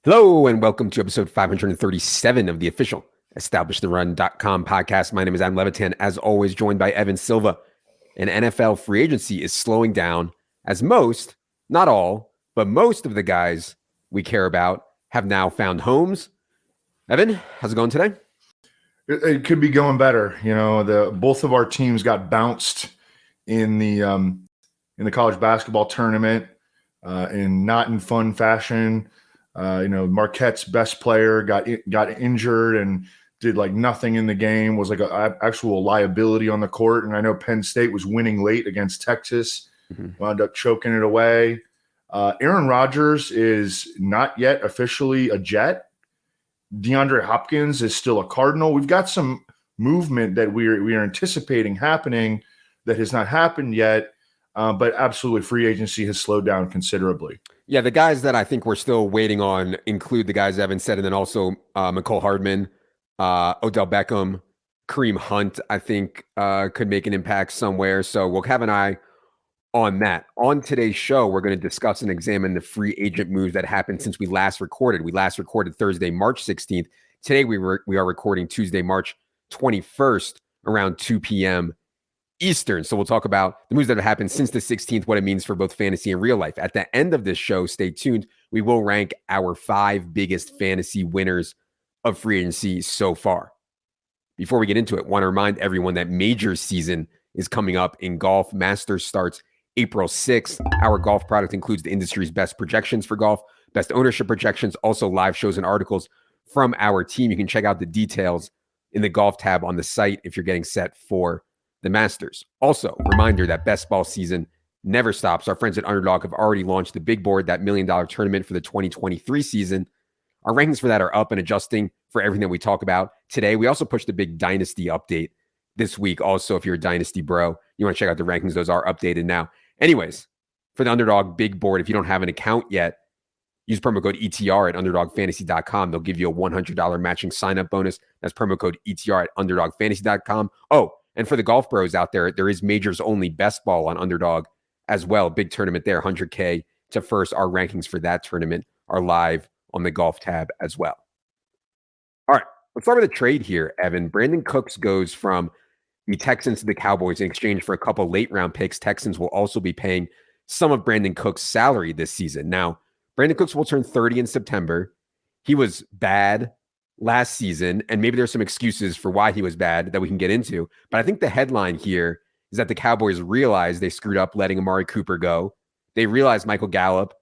Hello and welcome to episode 537 of the official EstablishTheRun.com podcast. My name is Adam Levitan, as always, joined by Evan Silva. And NFL free agency is slowing down as most, not all, but most of the guys we care about have now found homes. Evan, how's it going today? It could be going better. You know, both of our teams got bounced in the college basketball tournament in not in fun fashion. Marquette's best player got injured and did like nothing in the game, was like an actual liability on the court. And I know Penn State was winning late against Texas, wound up choking it away. Aaron Rodgers is not yet officially a Jet. DeAndre Hopkins is still a Cardinal. We've got some movement that we are anticipating happening that has not happened yet, but absolutely free agency has slowed down considerably. Yeah, the guys that I think we're still waiting on include the guys Evan said, and then also Mecole Hardman, Odell Beckham, Kareem Hunt, I think could make an impact somewhere. So we'll have an eye on that. On today's show, we're going to discuss and examine the free agent moves that happened since we last recorded. We last recorded Thursday, March 16th. Today, we are recording Tuesday, March 21st, around 2 p.m. Eastern. So we'll talk about the moves that have happened since the 16th, what it means for both fantasy and real life. At the end of this show, stay tuned. We will rank our 5 biggest fantasy winners of free agency so far. Before we get into it, I want to remind everyone that major season is coming up in golf. Masters starts April 6th. Our golf product includes the industry's best projections for golf, best ownership projections, also live shows and articles from our team. You can check out the details in the golf tab on the site if you're getting set for the Masters. Also, reminder that best ball season never stops. Our friends at Underdog have already launched the big board, that $1 million tournament for the 2023 season. Our rankings for that are up and adjusting for everything that we talk about today. We also pushed a big dynasty update this week. Also, if you're a dynasty bro, you want to check out the rankings. Those are updated now. Anyways, for the Underdog big board, if you don't have an account yet, use promo code ETR at UnderdogFantasy.com. They'll give you a $100 matching sign-up bonus. That's promo code ETR at UnderdogFantasy.com. Oh, and for the golf bros out there, there is majors only best ball on Underdog as well. Big tournament there, 100K to first. Our rankings for that tournament are live on the golf tab as well. All right, let's start with a trade here, Evan. Brandon Cooks goes from the Texans to the Cowboys in exchange for a couple late round picks. Texans will also be paying some of Brandon Cooks' salary this season. Now, Brandon Cooks will turn 30 in September. He was bad last season, and maybe there's some excuses for why he was bad that we can get into. But I think the headline here is that the Cowboys realized they screwed up letting Amari Cooper go. They realized Michael Gallup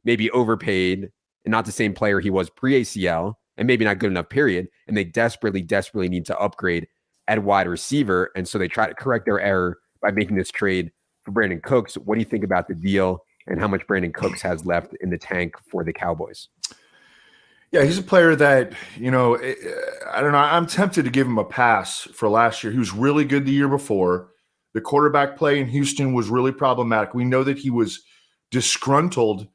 maybe overpaid and not the same player he was pre-ACL, and maybe not good enough, period. And they desperately need to upgrade at wide receiver. And so they try to correct their error by making this trade for Brandon Cooks. What do you think about the deal and how much Brandon Cooks has left in the tank for the Cowboys? Yeah, he's a player that, I don't know. I'm tempted to give him a pass for last year. He was really good the year before. The quarterback play in Houston was really problematic. We know that he was disgruntled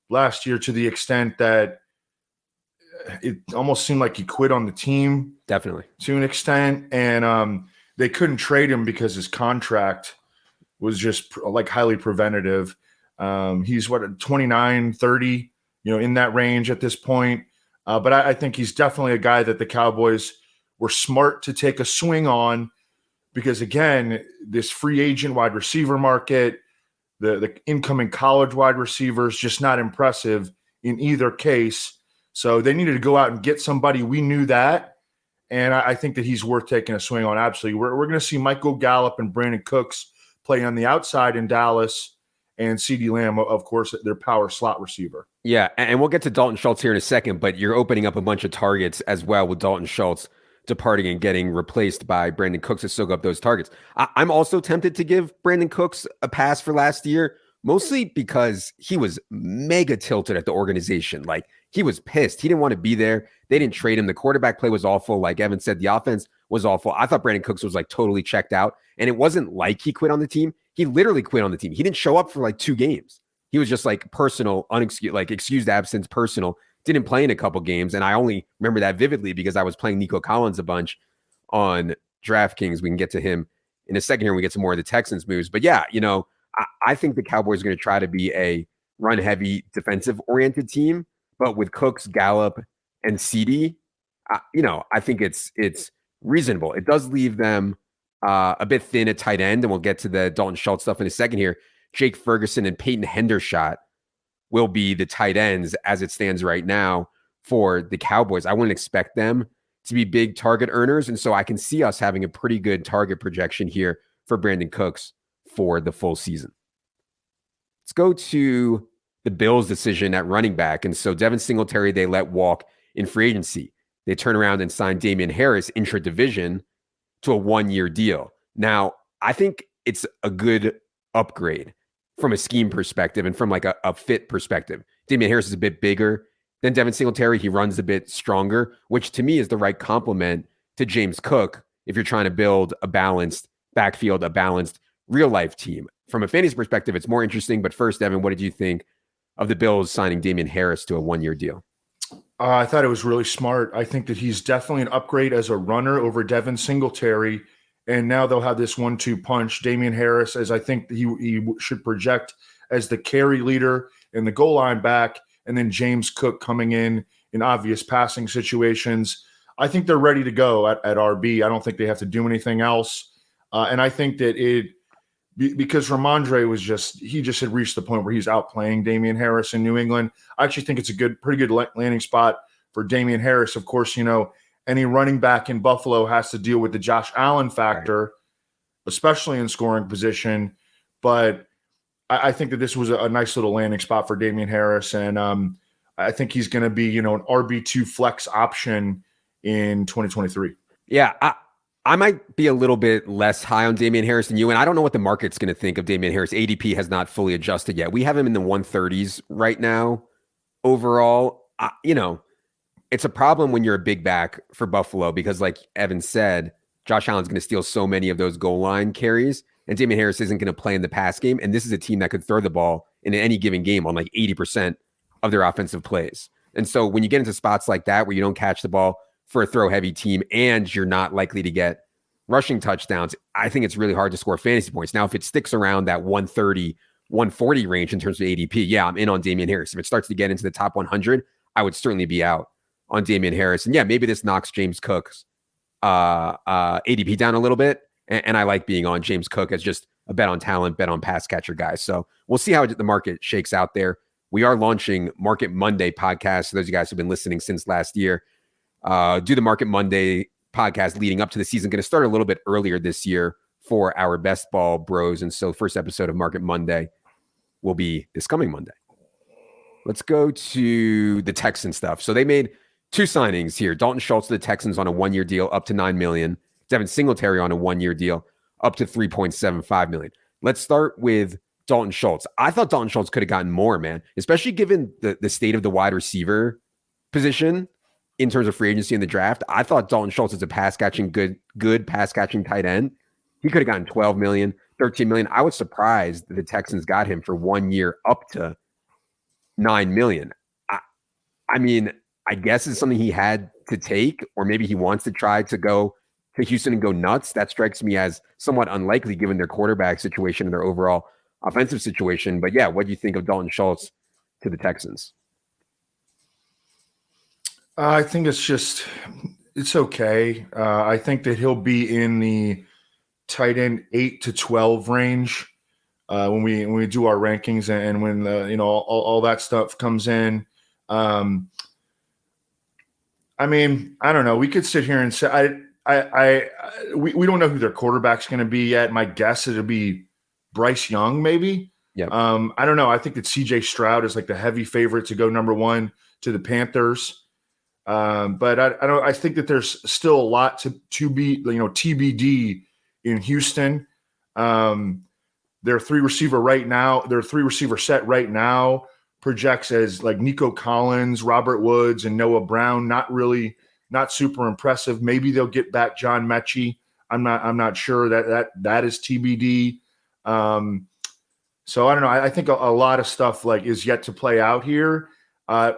last year to the extent that it almost seemed like he quit on the team. Definitely. To an extent. And they couldn't trade him because his contract was just like highly preventative. He's 29, 30, in that range at this point. But I think he's definitely a guy that the Cowboys were smart to take a swing on because, again, this free agent wide receiver market, the incoming college wide receivers, just not impressive in either case. So they needed to go out and get somebody. We knew that. And I think that he's worth taking a swing on. Absolutely. We're going to see Michael Gallup and Brandon Cooks play on the outside in Dallas, and CeeDee Lamb, of course, their power slot receiver. Yeah, and we'll get to Dalton Schultz here in a second, but you're opening up a bunch of targets as well with Dalton Schultz departing and getting replaced by Brandon Cooks to soak up those targets. I'm also tempted to give Brandon Cooks a pass for last year, mostly because he was mega tilted at the organization. Like, he was pissed. He didn't want to be there. They didn't trade him. The quarterback play was awful. Like Evan said, the offense was awful. I thought Brandon Cooks was like totally checked out, and it wasn't like he quit on the team. He literally quit on the team. He didn't show up for like 2 games. He was just like personal, excused absence, personal. Didn't play in a couple games. And I only remember that vividly because I was playing Nico Collins a bunch on DraftKings. We can get to him in a second here when we get to more of the Texans moves. But yeah, I think the Cowboys are going to try to be a run-heavy, defensive-oriented team. But with Cooks, Gallup, and CD, I think it's reasonable. It does leave them a bit thin at tight end, and we'll get to the Dalton Schultz stuff in a second here. Jake Ferguson and Peyton Hendershot will be the tight ends as it stands right now for the Cowboys. I wouldn't expect them to be big target earners, and so I can see us having a pretty good target projection here for Brandon Cooks for the full season. Let's go to the Bills' decision at running back. And so Devin Singletary, they let walk in free agency. They turn around and sign Damien Harris intra-division to a 1-year deal. Now, I think it's a good upgrade from a scheme perspective and from like a fit perspective. Damien Harris is a bit bigger than Devin Singletary. He runs a bit stronger, which to me is the right complement to James Cook if you're trying to build a balanced backfield, a balanced real-life team. From a fantasy perspective, it's more interesting. But first, Devin, what did you think of the Bills signing Damien Harris to a 1-year deal? I thought it was really smart. I think that he's definitely an upgrade as a runner over Devin Singletary. And now they'll have this 1-2 punch. Damien Harris, as I think he should project as the carry leader and the goal line back, and then James Cook coming in obvious passing situations. I think they're ready to go at RB. I don't think they have to do anything else. And I think that because Ramondre he just had reached the point where he's outplaying Damien Harris in New England. I actually think it's a pretty good landing spot for Damien Harris. Of course, any running back in Buffalo has to deal with the Josh Allen factor, especially in scoring position. But I think that this was a nice little landing spot for Damien Harris. And I think he's going to be, an RB2 flex option in 2023. Yeah, I might be a little bit less high on Damien Harris than you, and I don't know what the market's going to think of Damien Harris. ADP has not fully adjusted yet. We have him in the 130s right now. Overall, it's a problem when you're a big back for Buffalo because, like Evan said, Josh Allen's going to steal so many of those goal line carries, and Damien Harris isn't going to play in the pass game. And this is a team that could throw the ball in any given game on like 80% of their offensive plays. And so when you get into spots like that where you don't catch the ball for a throw-heavy team and you're not likely to get rushing touchdowns, I think it's really hard to score fantasy points. Now, if it sticks around that 130, 140 range in terms of ADP, yeah, I'm in on Damien Harris. If it starts to get into the top 100, I would certainly be out on Damien Harris. And yeah, maybe this knocks James Cook's ADP down a little bit. And I like being on James Cook as just a bet on talent, bet on pass catcher guy. So we'll see how the market shakes out there. We are launching Market Monday podcast. So those of you guys who've been listening since last year, do the Market Monday podcast leading up to the season. Going to start a little bit earlier this year for our best ball bros. And so first episode of Market Monday will be this coming Monday. Let's go to the Texans stuff. So they made 2 signings here. Dalton Schultz to the Texans on a 1-year deal up to $9 million. Devin Singletary on a 1-year deal up to $3.75 million. Let's start with Dalton Schultz. I thought Dalton Schultz could have gotten more, man, especially given the state of the wide receiver position in terms of free agency in the draft. I thought Dalton Schultz is a good pass catching tight end. He could have gotten $12 million, $13 million. I was surprised that the Texans got him for 1 year up to $9 million. I mean, I guess it's something he had to take, or maybe he wants to try to go to Houston and go nuts. That strikes me as somewhat unlikely given their quarterback situation and their overall offensive situation. But yeah, what do you think of Dalton Schultz to the Texans? I think it's okay. I think that he'll be in the tight end 8 to 12 range when we do our rankings and when all that stuff comes in. I mean, I don't know. We could sit here and say we don't know who their quarterback's going to be yet. My guess is it'll be Bryce Young, maybe. Yeah. I don't know. I think that CJ Stroud is like the heavy favorite to go number 1 to the Panthers. But I think that there's still a lot to be, TBD in Houston. Their 3 receiver set right now projects as like Nico Collins, Robert Woods, and Noah Brown. Not super impressive. Maybe they'll get back John Mechie. I'm not sure that is TBD. So I don't know. I think a lot of stuff is yet to play out here. I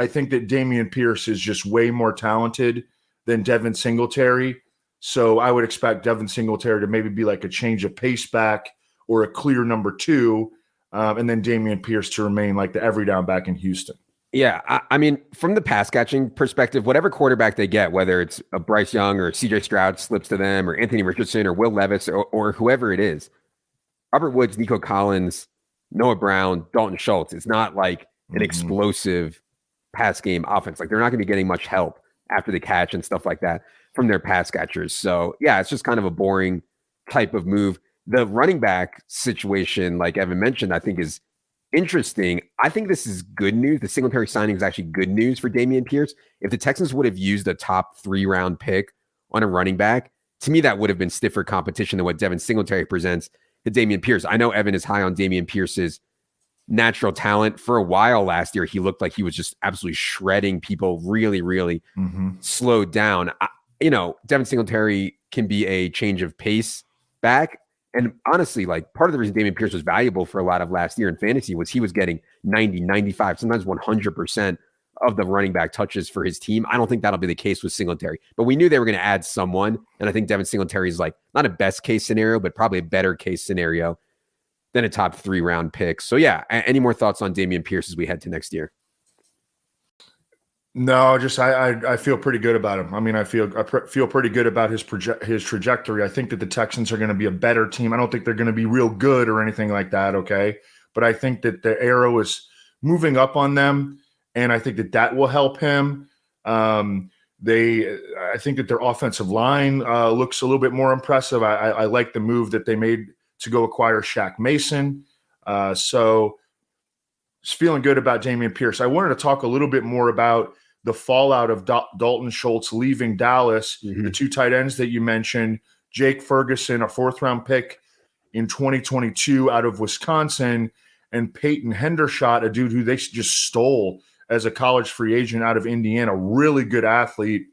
think that Dameon Pierce is just way more talented than Devin Singletary. So I would expect Devin Singletary to maybe be like a change of pace back or a clear number 2. and then Damien Pierce to remain like the every down back in Houston. Yeah, I mean, from the pass catching perspective, whatever quarterback they get, whether it's a Bryce Young or CJ Stroud slips to them, or Anthony Richardson or Will Levis or whoever it is, Robert Woods, Nico Collins, Noah Brown, Dalton Schultz, it's not like an explosive pass game offense. Like, they're not going to be getting much help after the catch and stuff like that from their pass catchers. So yeah, it's just kind of a boring type of move. The running back situation, like Evan mentioned, I think is interesting. I think this is good news. The Singletary signing is actually good news for Dameon Pierce. If the Texans would have used a top 3-round pick on a running back, to me, that would have been stiffer competition than what Devin Singletary presents to Dameon Pierce. I know Evan is high on Dameon Pierce's natural talent. For a while last year, he looked like he was just absolutely shredding people, really, really slowed down. Devin Singletary can be a change of pace back. And honestly, like, part of the reason Dameon Pierce was valuable for a lot of last year in fantasy was he was getting 90, 95, sometimes 100% of the running back touches for his team. I don't think that'll be the case with Singletary, but we knew they were going to add someone. And I think Devin Singletary is like not a best case scenario, but probably a better case scenario than a top 3-round pick. So yeah, any more thoughts on Dameon Pierce as we head to next year? No, just I feel pretty good about him. I mean, I feel pretty good about his trajectory. I think that the Texans are going to be a better team. I don't think they're going to be real good or anything like that. Okay, but I think that the arrow is moving up on them, and I think that will help him. I think that their offensive line looks a little bit more impressive. I like the move that they made to go acquire Shaq Mason. So just feeling good about Dameon Pierce. I wanted to talk a little bit more about the fallout of Dalton Schultz leaving Dallas, the 2 tight ends that you mentioned, Jake Ferguson, a 4th-round pick in 2022 out of Wisconsin, and Peyton Hendershot, a dude who they just stole as a college free agent out of Indiana, really good athlete,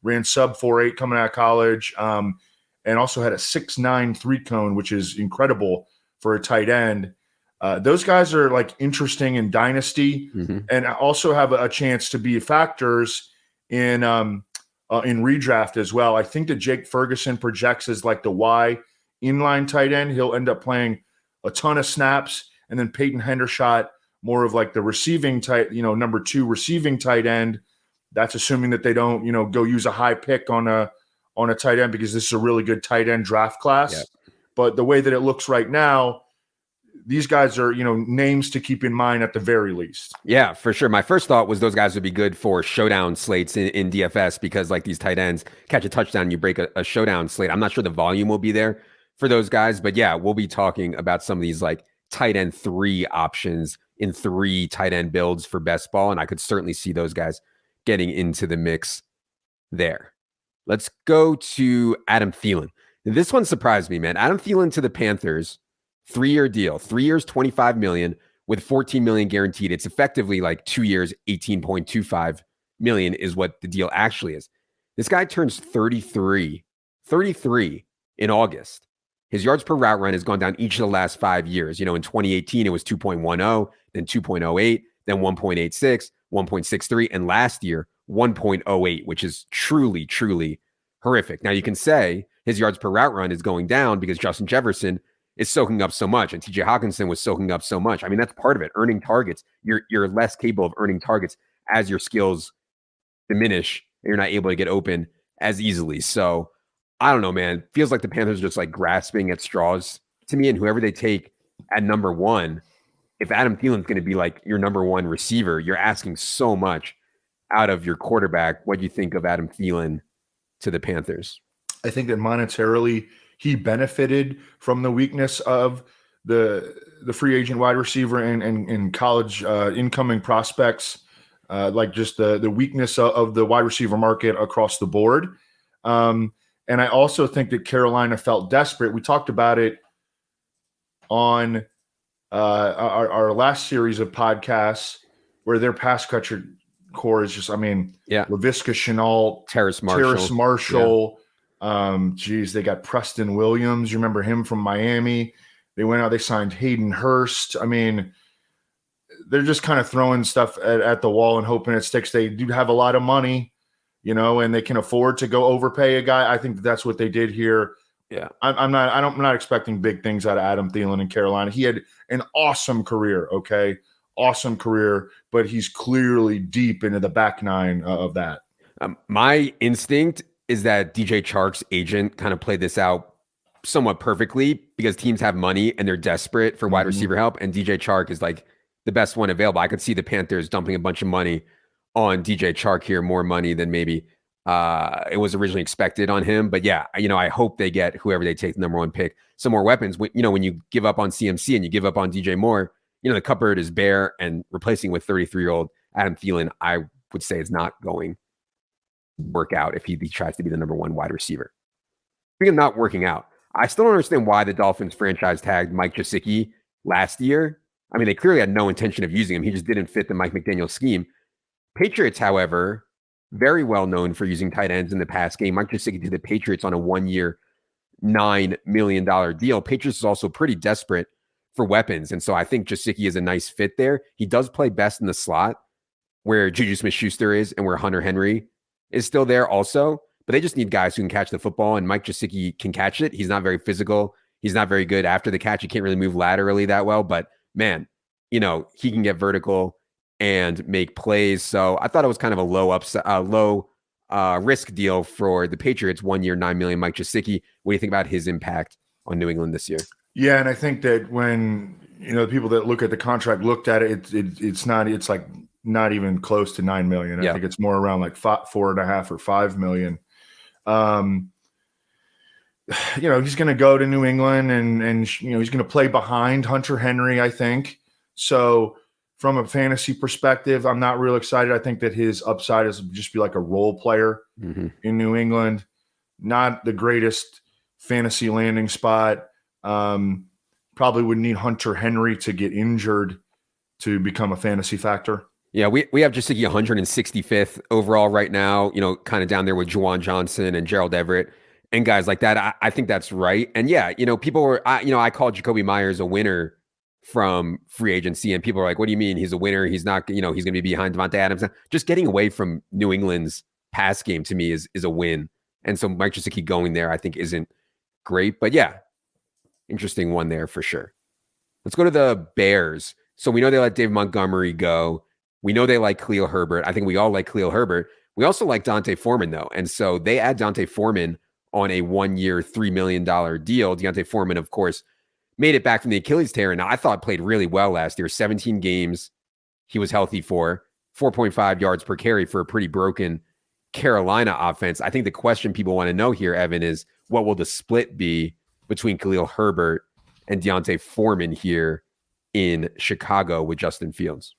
ran sub 4.8 coming out of college, and also had a 6'9" 3-cone, which is incredible for a tight end. Those guys are like interesting in dynasty, and also have a chance to be factors in redraft as well. I think that Jake Ferguson projects as like the Y inline tight end. He'll end up playing a ton of snaps, and then Peyton Hendershot more of like the receiving tight, number 2 receiving tight end. That's assuming that they don't, go use a high pick on a tight end, because this is a really good tight end draft class. Yep. But the way that it looks right now, these guys are, names to keep in mind at the very least. Yeah, for sure. My first thought was those guys would be good for showdown slates in DFS, because like these tight ends catch a touchdown, you break a showdown slate. I'm not sure the volume will be there for those guys, but yeah, we'll be talking about some of these like tight end 3 options in 3 tight end builds for best ball. And I could certainly see those guys getting into the mix there. Let's go to Adam Thielen. This one surprised me, man. Adam Thielen to the Panthers. 3-year deal, 3 years, $25 million with $14 million guaranteed. It's effectively like 2 years, $18.25 million is what the deal actually is. This guy turns 33 in August. His yards per route run has gone down each of the last 5 years. In 2018, it was 2.10, then 2.08, then 1.86, 1.63, and last year, 1.08, which is truly, truly horrific. Now, you can say his yards per route run is going down because Justin Jefferson is soaking up so much, and TJ Hawkinson was soaking up so much. I mean, that's part of it. Earning targets, you're less capable of earning targets as your skills diminish, and you're not able to get open as easily. So I don't know, man. Feels like the Panthers are just like grasping at straws to me, and whoever they take at number 1, if Adam Thielen's going to be like your number 1 receiver, you're asking so much out of your quarterback. What do you think of Adam Thielen to the Panthers? I think that monetarily he benefited from the weakness of the free agent wide receiver and college incoming prospects, like just the weakness of the wide receiver market across the board. And I also think that Carolina felt desperate. We talked about it on our last series of podcasts, where their pass catcher core is just, Laviska Shenault, Terrace Marshall. They got Preston Williams. You remember him from Miami? They went out, they signed Hayden Hurst. I mean, they're just kind of throwing stuff at the wall and hoping it sticks. They do have a lot of money, and they can afford to go overpay a guy. I think that's what they did here Yeah. I'm not expecting big things out of Adam Thielen in Carolina. He had an awesome career, okay? Awesome career, but he's clearly deep into the back nine of that. My instinct is that DJ Chark's agent kind of played this out somewhat perfectly because teams have money and they're desperate for wide receiver help. And DJ Chark is like the best one available. I could see the Panthers dumping a bunch of money on DJ Chark here, more money than maybe it was originally expected on him. But yeah, I hope they get whoever they take the number one pick, some more weapons. When you give up on CMC and you give up on DJ Moore, the cupboard is bare, and replacing with 33-year-old Adam Thielen, I would say, is not going to work out if he tries to be the number one wide receiver. Speaking of not working out, I still don't understand why the Dolphins franchise tagged Mike Gesicki last year. I mean, they clearly had no intention of using him. He just didn't fit the Mike McDaniel scheme. Patriots, however, very well known for using tight ends in the pass game. Mike Gesicki to the Patriots on a 1-year, $9 million deal. Patriots is also pretty desperate for weapons. And so I think Gesicki is a nice fit there. He does play best in the slot where Juju Smith-Schuster is and where Hunter Henry is still there also. But they just need guys who can catch the football, and Mike Gesicki can catch it. He's not very physical. He's not very good after the catch. He can't really move laterally that well. But man, he can get vertical and make plays. So I thought it was kind of a low risk deal for the Patriots. 1 year, $9 million. Mike Gesicki. What do you think about his impact on New England this year? Yeah, and I think that when the people that look at the contract looked at it, it's like not even close to $9 million. I think it's more around like $4.5 or $5 million. He's going to go to New England and he's going to play behind Hunter Henry, I think. So from a fantasy perspective, I'm not real excited. I think that his upside is just be like a role player in New England. Not the greatest fantasy landing spot. Probably would need Hunter Henry to get injured to become a fantasy factor. Yeah, we have Gesicki 165th overall right now, kind of down there with Juwan Johnson and Gerald Everett and guys like that. I think that's right. And yeah, people were, I called Jacoby Myers a winner from free agency, and people are like, what do you mean he's a winner? He's not, he's going to be behind Devontae Adams. Just getting away from New England's pass game to me is a win. And so Mike Gesicki going there, I think, isn't great. But yeah, interesting one there for sure. Let's go to the Bears. So we know they let Dave Montgomery go. We know they like Khalil Herbert. I think we all like Khalil Herbert. We also like D'Onta Foreman, though. And so they add D'Onta Foreman on a 1-year, $3 million deal. D'Onta Foreman, of course, made it back from the Achilles tear. And I thought played really well last year. 17 games he was healthy for, 4.5 yards per carry for a pretty broken Carolina offense. I think the question people want to know here, Evan, is what will the split be between Khalil Herbert and D'Onta Foreman here in Chicago with Justin Fields?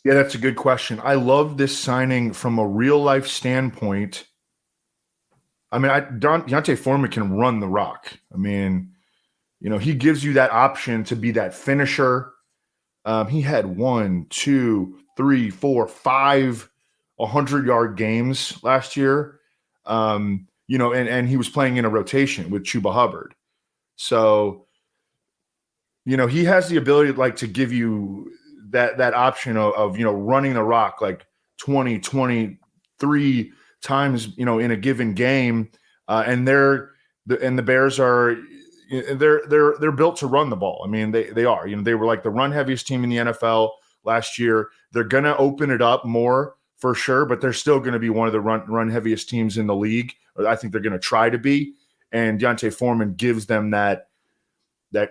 Yeah, that's a good question. I love this signing from a real-life standpoint. I mean, D'Onta Foreman can run the rock. I mean, he gives you that option to be that finisher. He had 1, 2, 3, 4, 5 100-yard games last year. And he was playing in a rotation with Chuba Hubbard. So, he has the ability to give you that option of running the rock like 20, 23 times, in a given game. And the Bears are they're built to run the ball. I mean, they are. They were like the run heaviest team in the NFL last year. They're going to open it up more for sure, but they're still going to be one of the run heaviest teams in the league. I think they're going to try to be. And D'Onta Foreman gives them that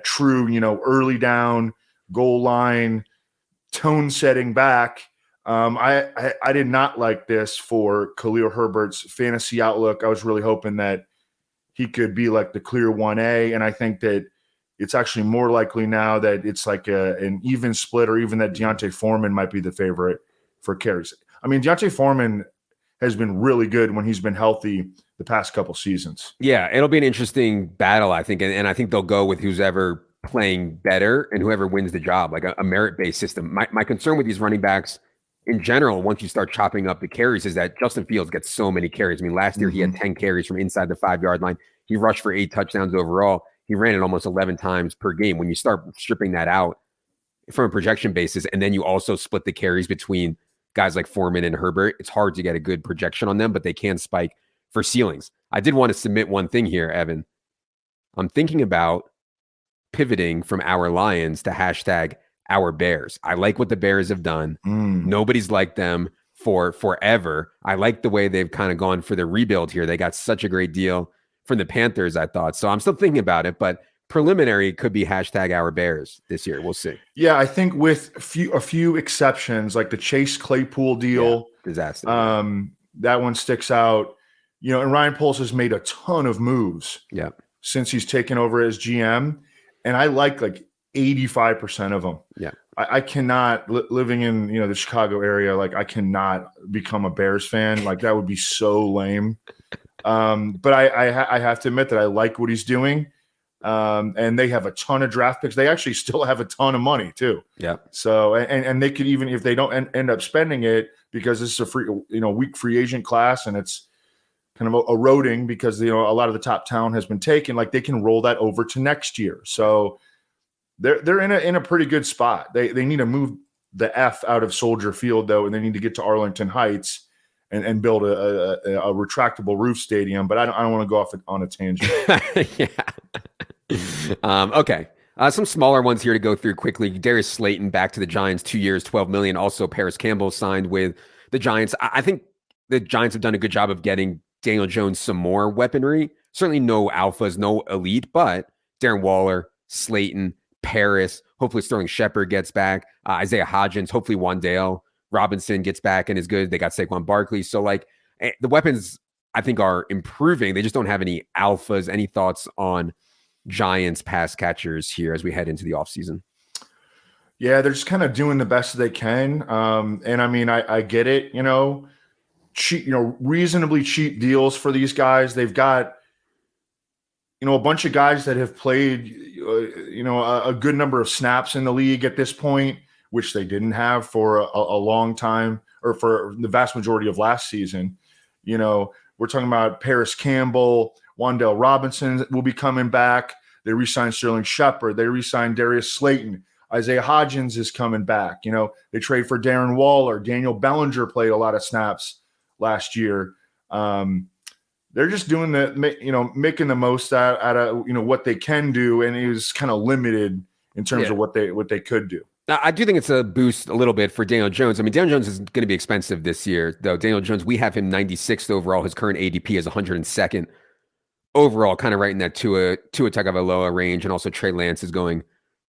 true, early down goal line tone setting back. I did not like this for Khalil Herbert's fantasy outlook. I was really hoping that he could be like the clear 1A. And I think that it's actually more likely now that it's like an even split, or even that D'Onta Foreman might be the favorite for carries. I mean, D'Onta Foreman has been really good when he's been healthy the past couple seasons. Yeah, it'll be an interesting battle, I think. And I think they'll go with who's ever playing better and whoever wins the job, like a merit-based system. My concern with these running backs in general, once you start chopping up the carries, is that Justin Fields gets so many carries. I mean, last year he had 10 carries from inside the 5-yard line. He rushed for 8 touchdowns overall. He ran it almost 11 times per game. When you start stripping that out from a projection basis, and then you also split the carries between guys like Foreman and Herbert, it's hard to get a good projection on them, but they can spike for ceilings. I did want to submit one thing here, Evan. I'm thinking about pivoting from our Lions to hashtag our Bears. I like what the Bears have done. Nobody's liked them for forever. I like the way they've kind of gone for the rebuild here. They got such a great deal from the Panthers, I thought. So I'm still thinking about it, but preliminary could be hashtag our Bears this year. We'll see. Yeah, I think with a few exceptions, like the Chase Claypool deal, disaster. That one sticks out. And Ryan Poles has made a ton of moves since he's taken over as GM, and I like 85% of them. Yeah. I cannot, living in the Chicago area, I cannot become a Bears fan. That would be so lame. But I have to admit that I like what he's doing. And they have a ton of draft picks. They actually still have a ton of money too. Yeah. So and they could, even if they don't end up spending it, because this is a weak free agent class and it's kind of eroding because a lot of the top talent has been taken, they can roll that over to next year. So they're in a pretty good spot. They need to move the F out of Soldier Field though, and they need to get to Arlington Heights and build a retractable roof stadium. But I don't want to go off on a tangent. Okay. Some smaller ones here to go through quickly. Darius Slayton back to the Giants, 2 years, $12 million. Also, Parris Campbell signed with the Giants. I think the Giants have done a good job of getting Daniel Jones some more weaponry. Certainly no alphas, no elite, but Darren Waller, Slayton, Parris, hopefully Sterling Shepard gets back. Isaiah Hodgins, hopefully Wan'Dale Robinson gets back and is good. They got Saquon Barkley. So the weapons I think are improving. They just don't have any alphas. Any thoughts on Giants pass catchers here as we head into the offseason? Yeah, they're just kind of doing the best they can. And I mean, I get it, cheap, reasonably cheap deals for these guys. They've got, a bunch of guys that have played, a good number of snaps in the league at this point, which they didn't have for a long time, or for the vast majority of last season. We're talking about Parris Campbell, Wan'Dale Robinson will be coming back. They re-signed Sterling Shepard. They re-signed Darius Slayton. Isaiah Hodgins is coming back. They trade for Darren Waller. Daniel Bellinger played a lot of snaps last year. They're just doing making the most out of what they can do, and it was kind of limited in terms of what they could do. Now, I do think it's a boost a little bit for Daniel Jones. I mean, Daniel Jones is going to be expensive this year, though. Daniel Jones, we have him 96th overall. His current ADP is 102nd overall, kind of right in that Tua Tagovailoa range, and also Trey Lance is going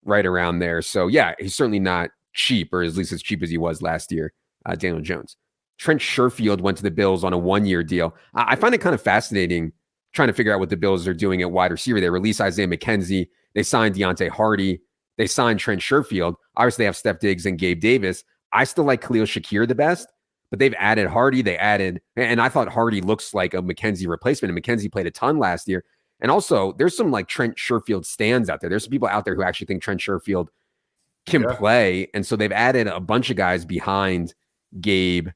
right around there. So, yeah, he's certainly not cheap, or at least as cheap as he was last year, Daniel Jones. Trent Sherfield went to the Bills on a one-year deal. I find it kind of fascinating trying to figure out what the Bills are doing at wide receiver. They released Isaiah McKenzie. They signed Deontay Hardy. They signed Trent Sherfield. Obviously, they have Steph Diggs and Gabe Davis. I still like Khalil Shakir the best, but they've added Hardy. And I thought Hardy looks like a McKenzie replacement, and McKenzie played a ton last year. And also, there's some Trent Sherfield stands out there. There's some people out there who actually think Trent Sherfield can play. And so they've added a bunch of guys behind Gabe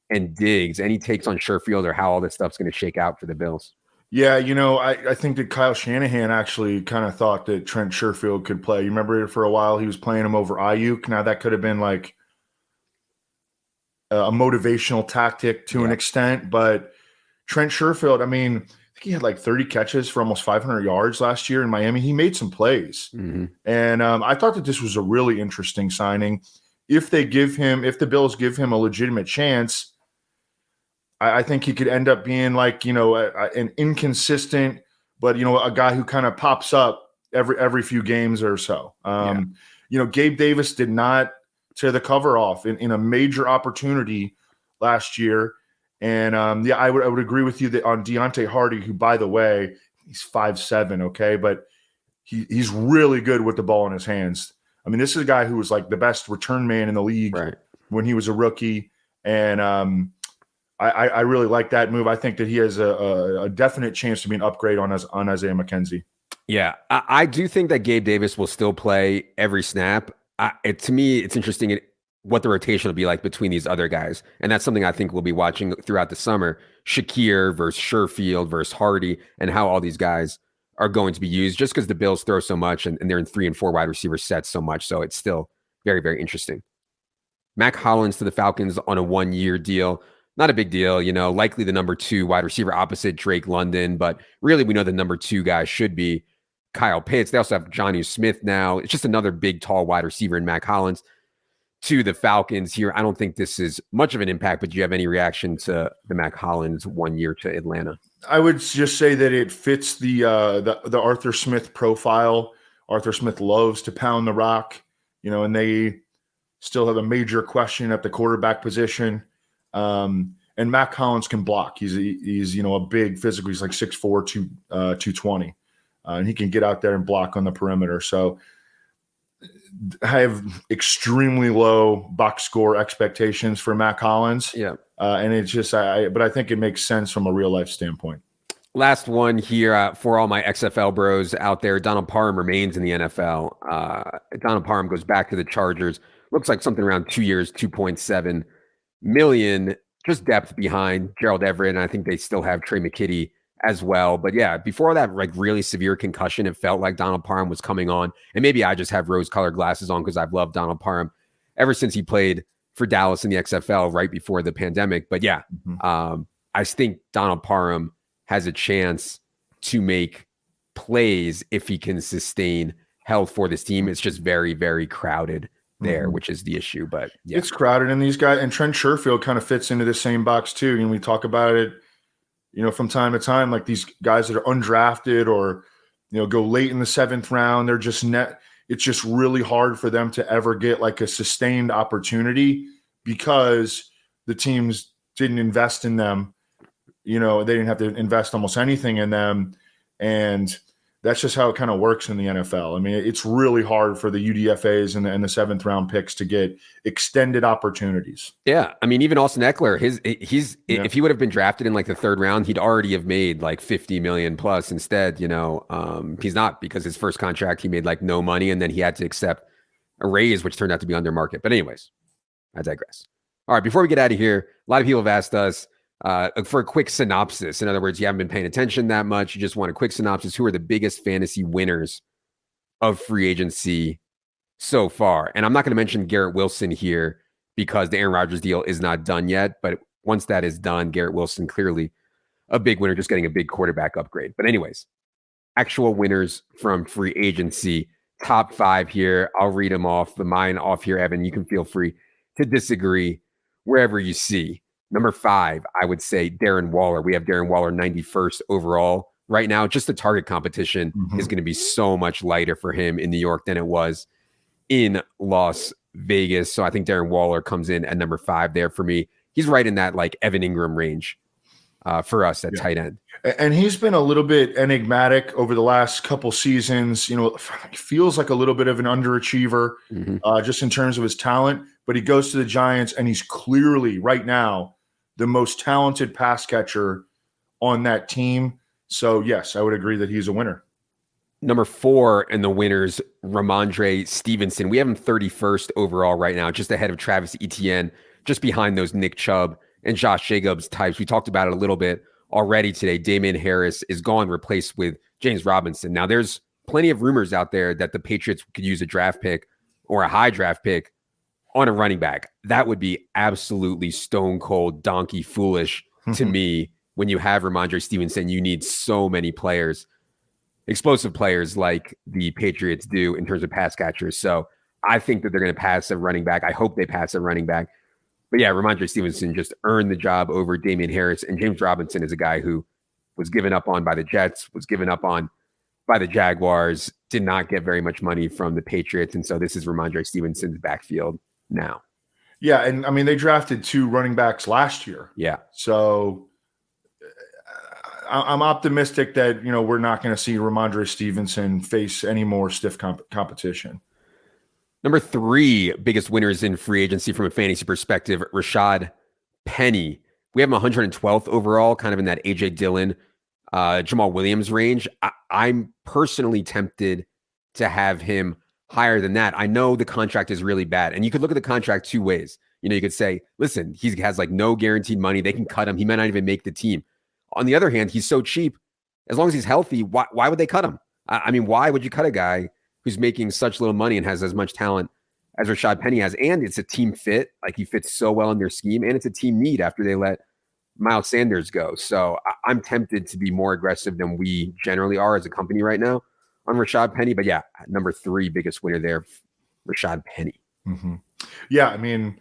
and Diggs. Any takes on Sherfield or how all this stuff's going to shake out for the Bills? Yeah, I think that Kyle Shanahan actually kind of thought that Trent Sherfield could play. You remember for a while he was playing him over Ayuk. Now that could have been a motivational tactic to an extent, but Trent Sherfield, I mean, I think he had 30 catches for almost 500 yards last year in Miami. He made some plays. Mm-hmm. And I thought that this was a really interesting signing. If the Bills give him a legitimate chance, I think he could end up being an inconsistent, but a guy who kind of pops up every few games or so. Gabe Davis did not tear the cover off in a major opportunity last year, and I would agree with you that on Deontay Hardy, who, by the way, he's 5'7", okay, but he's really good with the ball in his hands. I mean, this is a guy who was the best return man in the league when he was a rookie, and I really like that move. I think that he has a definite chance to be an upgrade on Isaiah McKenzie. Yeah, I do think that Gabe Davis will still play every snap. To me, it's interesting what the rotation will be like between these other guys. And that's something I think we'll be watching throughout the summer. Shakir versus Sherfield versus Hardy, and how all these guys are going to be used, just because the Bills throw so much and they're in 3 and 4 wide receiver sets so much. So it's still very, very interesting. Mack Hollins to the Falcons on a 1-year deal. not a big deal, likely the number 2 wide receiver opposite Drake London, but really we know the number 2 guy should be Kyle Pitts. They also have Jonnu Smith now. It's just another big, tall wide receiver in Mack Hollins to the Falcons here. I don't think this is much of an impact, but do you have any reaction to the Mack Hollins 1 year to Atlanta? I would just say that it fits the Arthur Smith profile. Arthur Smith loves to pound the rock, and they still have a major question at the quarterback position. And Mack Hollins can block. He's a big physical. He's like 6'4", 220. And he can get out there and block on the perimeter. So I have extremely low box score expectations for Mack Hollins. Yeah. And it's just, but I think it makes sense from a real life standpoint. Last one here for all my XFL bros out there. Donald Parham remains in the NFL. Donald Parham goes back to the Chargers. Looks like something around 2 years, $2.7 million. Just depth behind Gerald Everett, and I think they still have Trey McKitty as well. But yeah, before that really severe concussion, it felt like Donald Parham was coming on. And maybe I just have rose-colored glasses on because I've loved Donald Parham ever since he played for Dallas in the XFL right before the pandemic. But yeah, I think Donald Parham has a chance to make plays if he can sustain health for this team. It's just very, very crowded there, which is the issue. But yeah, it's crowded, and these guys, and Trent Sherfield kind of fits into the same box too. And we talk about it, from time to time, like these guys that are undrafted or, go late in the 7th round, they're just it's just really hard for them to ever get like a sustained opportunity because the teams didn't invest in them. They didn't have to invest almost anything in them. And that's just how it kind of works in the NFL. I mean, it's really hard for the UDFAs and the 7th round picks to get extended opportunities. Yeah. I mean, even Austin Eckler, if he would have been drafted in like the 3rd round, he'd already have made like 50 million plus. Instead, he's not, because his first contract, he made like no money. And then he had to accept a raise, which turned out to be under market. But anyways, I digress. All right. Before we get out of here, a lot of people have asked us, for a quick synopsis. In other words, you haven't been paying attention that much. You just want a quick synopsis. Who are the biggest fantasy winners of free agency so far? And I'm not going to mention Garrett Wilson here because the Aaron Rodgers deal is not done yet. But once that is done, Garrett Wilson clearly a big winner, just getting a big quarterback upgrade. But anyways, actual winners from free agency, top 5 here. I'll read them off. Mine off here, Evan. You can feel free to disagree wherever you see. Number 5, I would say Darren Waller. We have Darren Waller 91st overall right now. Just the target competition is going to be so much lighter for him in New York than it was in Las Vegas. So I think Darren Waller comes in at number 5 there for me. He's right in that like Evan Ingram range for us at tight end. And he's been a little bit enigmatic over the last couple seasons. Feels like a little bit of an underachiever just in terms of his talent. But he goes to the Giants, and he's clearly right now the most talented pass catcher on that team. So, yes, I would agree that he's a winner. Number 4 in the winners, Ramondre Stevenson. We have him 31st overall right now, just ahead of Travis Etienne, just behind those Nick Chubb and Josh Jacobs types. We talked about it a little bit already today. Damien Harris is gone, replaced with James Robinson. Now, there's plenty of rumors out there that the Patriots could use a draft pick or a high draft pick on a running back. That would be absolutely stone cold donkey foolish to me. When you have Ramondre Stevenson, you need so many players, explosive players like the Patriots do in terms of pass catchers. So I think that they're going to pass a running back. I hope they pass a running back. But yeah, Ramondre Stevenson just earned the job over Damien Harris. And James Robinson is a guy who was given up on by the Jets, was given up on by the Jaguars, did not get very much money from the Patriots. And so this is Ramondre Stevenson's backfield now. Yeah, and I mean, they drafted 2 running backs last year. Yeah. So I'm optimistic that, we're not going to see Ramondre Stevenson face any more stiff competition. Number 3 biggest winners in free agency from a fantasy perspective, Rashad Penny. We have him 112th overall, kind of in that A.J. Dillon, Jamal Williams range. I'm personally tempted to have him higher than that. I know the contract is really bad, and you could look at the contract 2 ways. You could say, listen, he has like no guaranteed money. They can cut him. He might not even make the team. On the other hand, he's so cheap. As long as he's healthy, why would they cut him? I mean, why would you cut a guy who's making such little money and has as much talent as Rashad Penny has. And it's a team fit. Like, he fits so well in their scheme, and it's a team need after they let Miles Sanders go. So I'm tempted to be more aggressive than we generally are as a company right now on Rashad Penny. But yeah, number 3 biggest winner there, Rashad Penny. Mm-hmm. Yeah, I mean,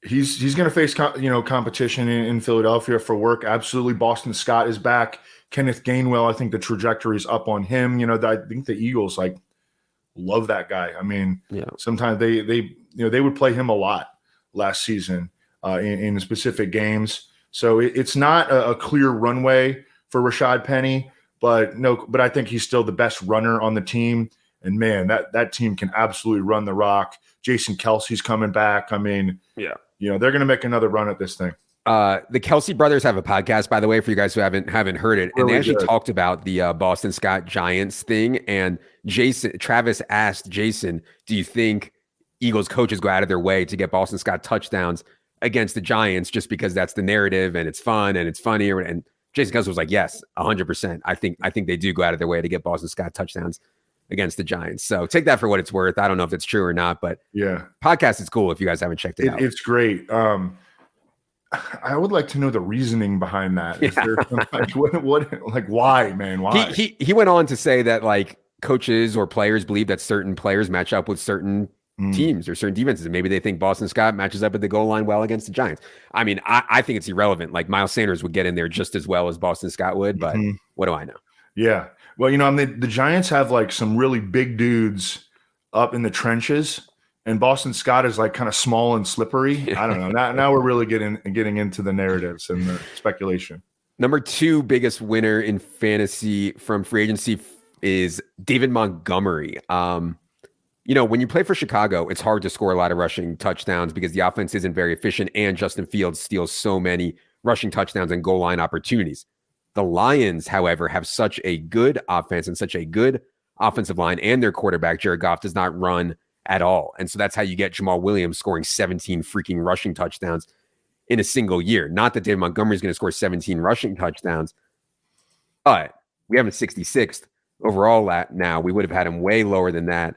he's going to face competition in Philadelphia for work. Absolutely. Boston Scott is back. Kenneth Gainwell, I think the trajectory is up on him. I think the Eagles love that guy. I mean, sometimes they would play him a lot last season in specific games. So it's not a clear runway for Rashad Penny, but I think he's still the best runner on the team. And man, that team can absolutely run the rock. Jason Kelsey's coming back. I mean, they're going to make another run at this thing. The Kelsey brothers have a podcast, by the way, for you guys who haven't heard it. And they actually talked about the Boston Scott Giants thing. And Travis asked Jason, do you think Eagles coaches go out of their way to get Boston Scott touchdowns against the Giants just because that's the narrative and it's fun and it's funny? And Jason Kelsey was like, yes, 100%. I think they do go out of their way to get Boston Scott touchdowns against the Giants. So take that for what it's worth. I don't know if it's true or not, but podcast is cool if you guys haven't checked it out. It's great. I would like to know the reasoning behind that. Is there why, man? Why? He went on to say that coaches or players believe that certain players match up with certain teams or certain defenses, and maybe they think Boston Scott matches up at the goal line well against the Giants. I mean, I think it's irrelevant. Miles Sanders would get in there just as well as Boston Scott would, but what do I know? Yeah. Well, the Giants have some really big dudes up in the trenches, and Boston Scott is kind of small and slippery. I don't know. Now we're really getting into the narratives and the speculation. Number 2 biggest winner in fantasy from free agency is David Montgomery. When you play for Chicago, it's hard to score a lot of rushing touchdowns because the offense isn't very efficient, and Justin Fields steals so many rushing touchdowns and goal line opportunities. The Lions, however, have such a good offense and such a good offensive line, and their quarterback, Jared Goff, does not run at all. And so that's how you get Jamal Williams scoring 17 freaking rushing touchdowns in a single year. Not that David Montgomery is going to score 17 rushing touchdowns, but we have him 66th overall now. We would have had him way lower than that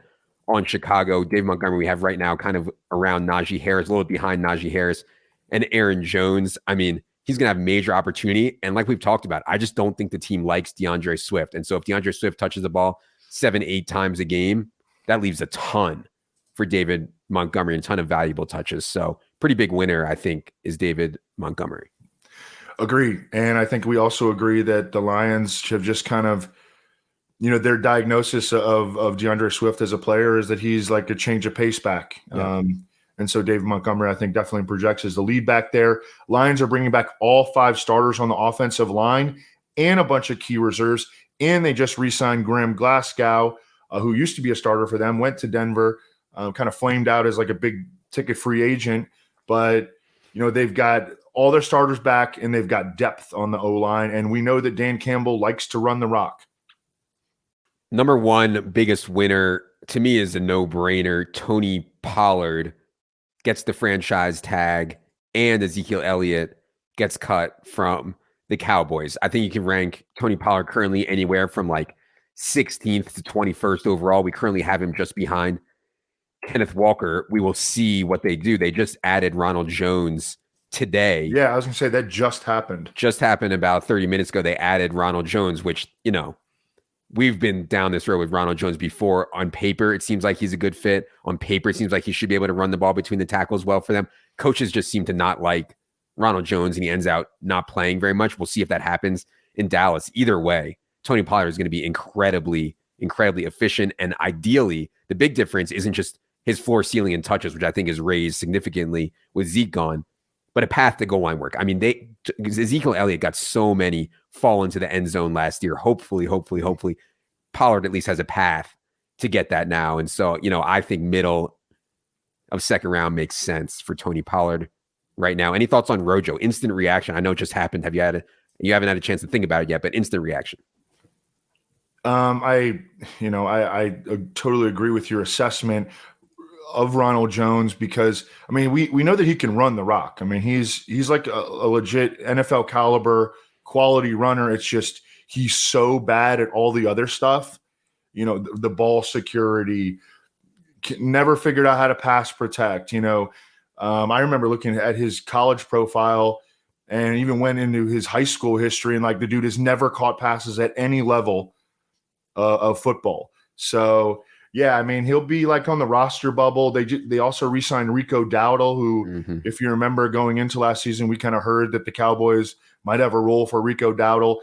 on Chicago. David Montgomery we have right now kind of around Najee Harris, a little bit behind Najee Harris and Aaron Jones. I mean, he's going to have major opportunity. And like we've talked about, I just don't think the team likes DeAndre Swift. And so if DeAndre Swift touches the ball 7-8 times a game, that leaves a ton for David Montgomery and a ton of valuable touches. So pretty big winner, I think, is David Montgomery. Agree. And I think we also agree that the Lions have just kind of, their diagnosis of DeAndre Swift as a player is that he's like a change of pace back. Yeah. And so David Montgomery, I think, definitely projects as the lead back there. Lions are bringing back all 5 starters on the offensive line and a bunch of key reserves. And they just re-signed Graham Glasgow, who used to be a starter for them, went to Denver, kind of flamed out as a big ticket free agent. But, they've got all their starters back and they've got depth on the O-line. And we know that Dan Campbell likes to run the rock. Number 1 biggest winner to me is a no-brainer. Tony Pollard gets the franchise tag, and Ezekiel Elliott gets cut from the Cowboys. I think you can rank Tony Pollard currently anywhere from 16th to 21st overall. We currently have him just behind Kenneth Walker. We will see what they do. They just added Ronald Jones today. Yeah, I was going to say that just happened. Just happened about 30 minutes ago. They added Ronald Jones, which, we've been down this road with Ronald Jones before. On paper, it seems like he's a good fit. On paper, it seems like he should be able to run the ball between the tackles well for them. Coaches just seem to not like Ronald Jones, and he ends out not playing very much. We'll see if that happens in Dallas. Either way, Tony Pollard is going to be incredibly, incredibly efficient. And ideally, the big difference isn't just his floor, ceiling, and touches, which I think is raised significantly with Zeke gone, but a path to goal line work. I mean, Ezekiel Elliott got so many fall into the end zone last year. Hopefully, Pollard at least has a path to get that now. And so, I think middle of second round makes sense for Tony Pollard right now. Any thoughts on Rojo? Instant reaction. I know it just happened. You haven't had a chance to think about it yet, but instant reaction. I totally agree with your assessment of Ronald Jones because, we know that he can run the rock. He's like a legit NFL caliber quality runner. It's just he's so bad at all the other stuff, the ball security, never figured out how to pass protect. I remember looking at his college profile and even went into his high school history, and like the dude has never caught passes at any level of football. So yeah, I mean, he'll be like on the roster bubble. They also re-signed Rico Dowdle, who, if you remember going into last season, we kind of heard that the Cowboys might have a role for Rico Dowdle.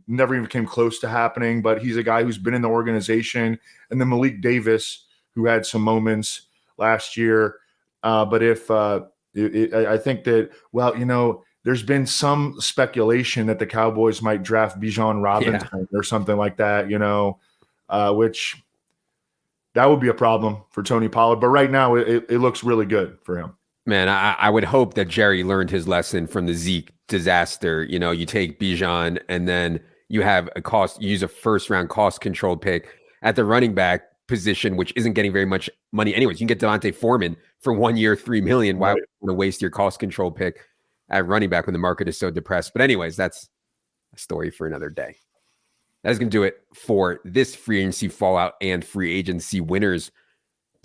Never even came close to happening, but he's a guy who's been in the organization. And then Malik Davis, who had some moments last year. But I think that, there's been some speculation that the Cowboys might draft Bijan Robinson or something like that, which that would be a problem for Tony Pollard. But right now it looks really good for him. Man, I would hope that Jerry learned his lesson from the Zeke disaster. You take Bijan and then you have you use a first-round cost-controlled pick at the running back position, which isn't getting very much money anyways. You can get Devontae Foreman for 1 year, $3 million. Why would you want to waste your cost-controlled pick at running back when the market is so depressed? But anyways, that's a story for another day. That is going to do it for this free agency fallout and free agency winners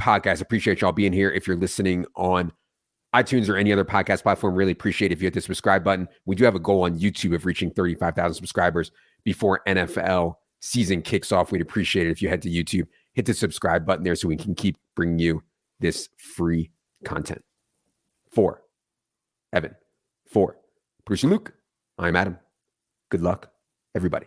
podcast. Appreciate y'all being here. If you're listening on iTunes or any other podcast platform, really appreciate it if you hit the subscribe button. We do have a goal on YouTube of reaching 35,000 subscribers before NFL season kicks off. We'd appreciate it if you head to YouTube, hit the subscribe button there so we can keep bringing you this free content. For Evan, for Bruce and Luke, I'm Adam. Good luck, everybody.